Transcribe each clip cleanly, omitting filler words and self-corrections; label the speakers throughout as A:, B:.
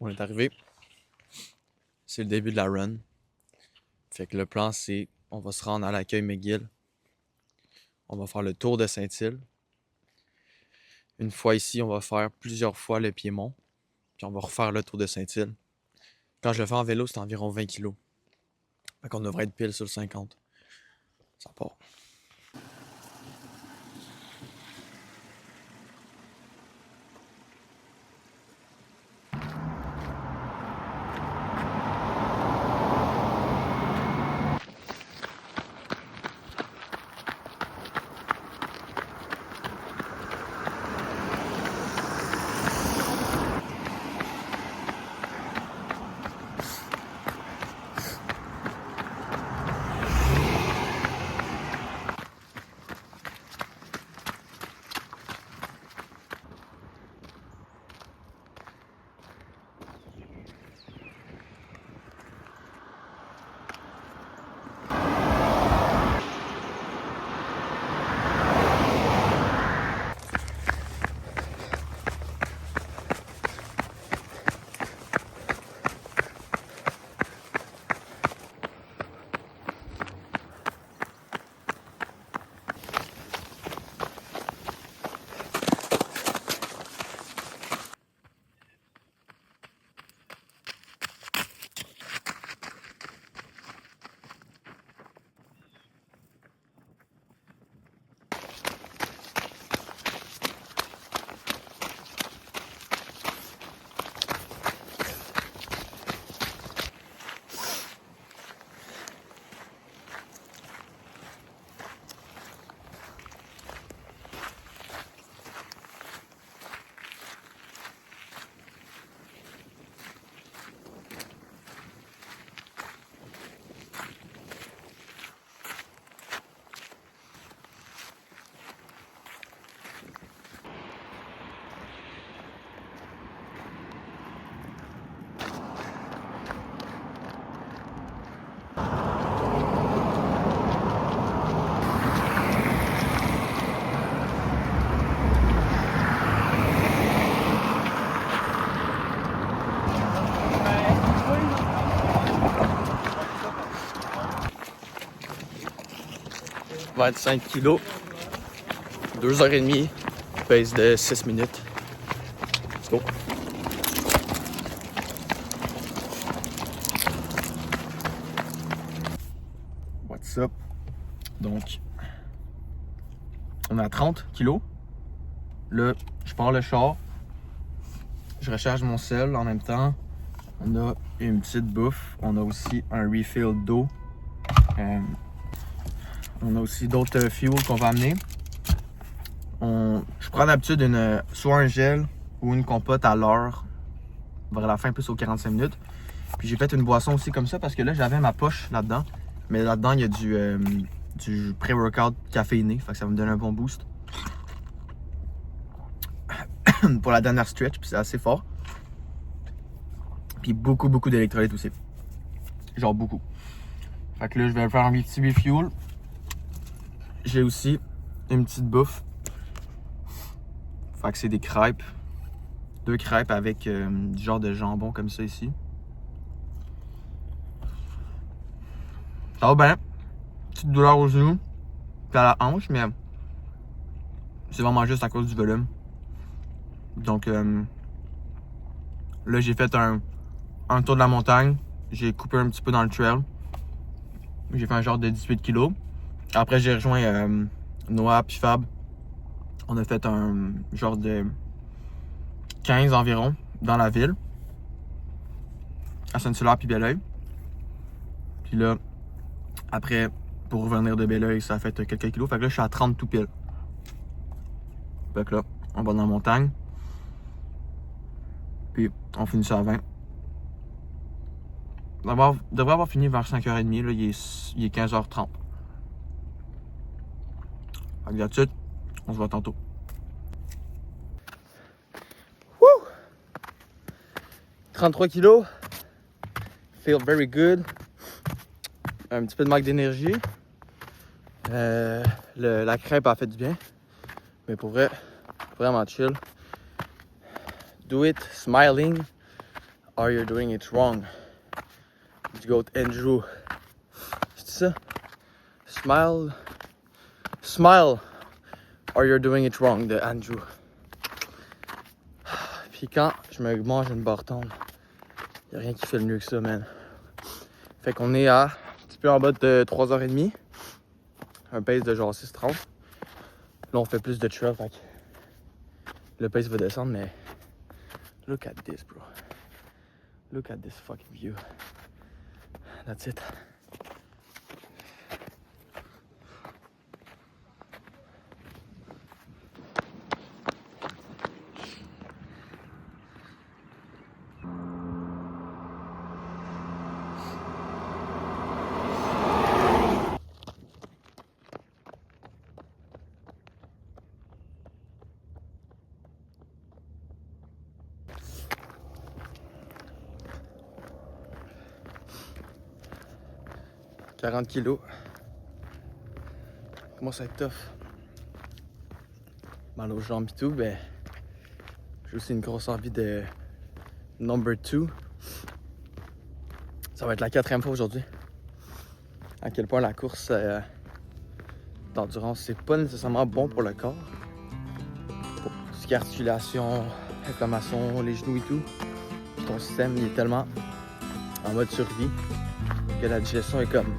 A: On est arrivé. C'est le début de la run. Fait que le plan, c'est on va se rendre à l'accueil McGill. On va faire le tour de Saint-Île. Une fois ici, on va faire plusieurs fois le Piémont. Puis on va refaire le tour de Saint-Île. Quand je le fais en vélo, c'est environ 20 kilos. Fait qu'on devrait être pile sur le 50. Ça part. On va être 5 kilos. 2h30. Pace de 6 minutes. Let's go. What's up? Donc, on a 30 kilos. Là, je pars le char. Je recharge mon sel en même temps. On a une petite bouffe. On a aussi un refill d'eau. On a aussi d'autres fuels qu'on va amener. Je prends d'habitude soit un gel ou une compote à l'heure. Vers la fin, plus aux 45 minutes. Puis j'ai fait une boisson aussi comme ça parce que là, j'avais ma poche là-dedans. Mais là-dedans, il y a du pré-workout caféiné. Fait que ça va me donner un bon boost. Pour la dernière stretch, puis c'est assez fort. Puis beaucoup d'électrolytes aussi. Genre beaucoup. Fait que là, je vais faire un petit refuel. J'ai aussi une petite bouffe. Fait que c'est des crêpes. 2 crêpes avec du genre de jambon comme ça ici. Ça va bien. Petite douleur aux genoux. Puis à la hanche, mais c'est vraiment juste à cause du volume. Donc là, j'ai fait un tour de la montagne. J'ai coupé un petit peu dans le trail. J'ai fait un genre de 18 kilos. Après, j'ai rejoint Noah puis Fab. On a fait un genre de 15 environ dans la ville. À Saint-Hilaire puis Belleuil. Puis là, après, pour revenir de Belleuil, ça a fait quelques kilos. Fait que là, je suis à 30 tout pile. Fait que là, on va dans la montagne. Puis, on finit ça à 20. Devrait avoir fini vers 5h30. Là, il est 15h30. Fait que là-dessus, on se voit tantôt. Woo! 33 kilos. Feel very good. Un petit peu de manque d'énergie. La crêpe a fait du bien. Mais pour vrai, vraiment chill. Do it smiling Or you're doing it wrong. Du goat Andrew. C'est ça? Smile. Smile. Or you're doing it wrong de Andrew. Puis quand je me mange une barre tombe, y'a rien qui fait le mieux que ça, man. Fait qu'on est à un petit peu en bas de 3h30. Un pace de genre 6:30. Là, on fait plus de trail, fait que le pace va descendre, mais look at this, bro. Look at this fucking view. That's it. « 40 kilos. Comment ça va être tough? Mal aux jambes et tout, ben j'ai aussi une grosse envie de number 2. Ça va être la 4e fois aujourd'hui. À quel point la course d'endurance, c'est pas nécessairement bon pour le corps. Pour tout ce qui est articulation, inflammation, les genoux et tout. Puis ton système, il est tellement en mode survie que la digestion est comme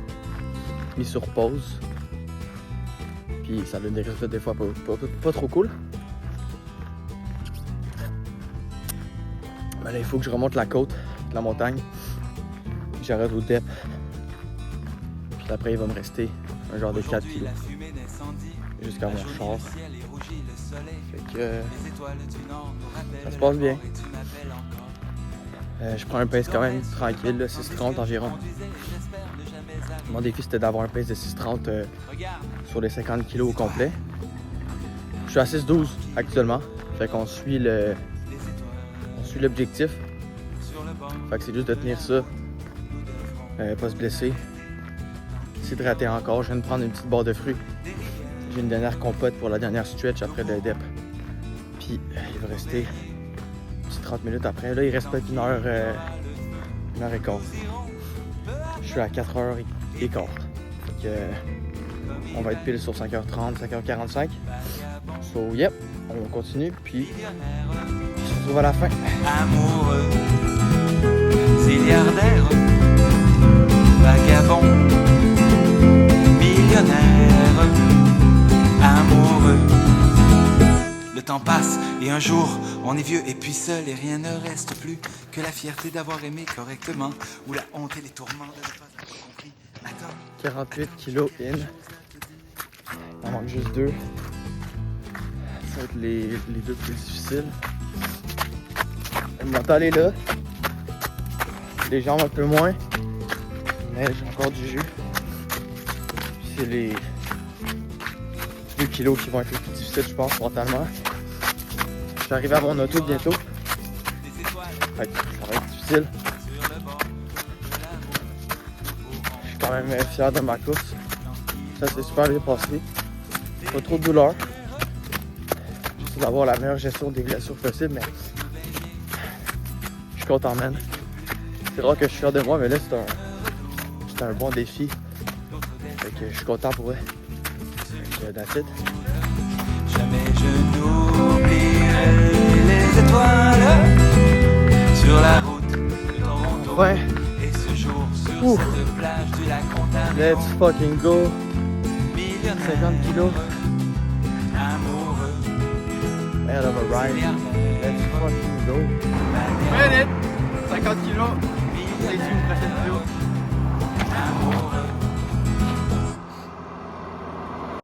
A: mise sur pause. Puis ça donne des résultats des fois pas trop cool. Mais là, il faut que je remonte la côte, la montagne. J'arrête au dep. Puis après, il va me rester un genre de 4 kilos jusqu'à mon char. Fait que ça se passe bien. Je prends un pace quand même tranquille, 6:30 environ. Mon défi, c'était d'avoir un pace de 6:30 sur les 50 kilos au complet. Je suis à 6:12 actuellement. Fait qu'on suit l'objectif. Fait que c'est juste de tenir ça. Pas se blesser. S'hydrater encore. Je viens de prendre une petite barre de fruits. J'ai une dernière compote pour la dernière stretch après le dep. Puis il va rester 30 minutes après. Là, il reste peut-être 1h15. Je suis à 4h15. Fait que on va être pile sur 5h30, 5h45. So, yep, on continue. Puis, on se retrouve à la fin.
B: Amoureux, milliardaire, vagabond, millionnaire, amoureux. Le temps passe et un jour on est vieux et puis seul et rien ne reste plus que la fierté d'avoir aimé correctement ou la honte et les tourments de ne pas avoir compris. Attends.
A: 48 kilos in. Il en manque juste 2. Ça va être les 2 plus difficiles. Le mental est là. Les jambes un peu moins. Mais j'ai encore du jus. Puis c'est les 2 kilos qui vont être les plus difficiles, je pense, mentalement. Je suis arrivé à mon auto bientôt. Fait que ça va être difficile. Je suis quand même fier de ma course. Ça s'est super bien passé. Pas trop de douleur. J'essaie d'avoir la meilleure gestion des blessures possible, mais je suis content, man. C'est rare que je suis fier de moi, mais là, c'est un bon défi. Fait que je suis content pour eux. That's it.
B: Jamais je n'oublierai les étoiles sur la route de Toronto.
A: Ouais.
B: Et ce jour sur cette plage du lac Ontario.
A: Let's fucking go. 50 kilos.
B: Amoureux.
A: Hell of a ride. Let's fucking go. Made it. 50 kilos. C'est une prochaine vidéo.
B: Amoureux.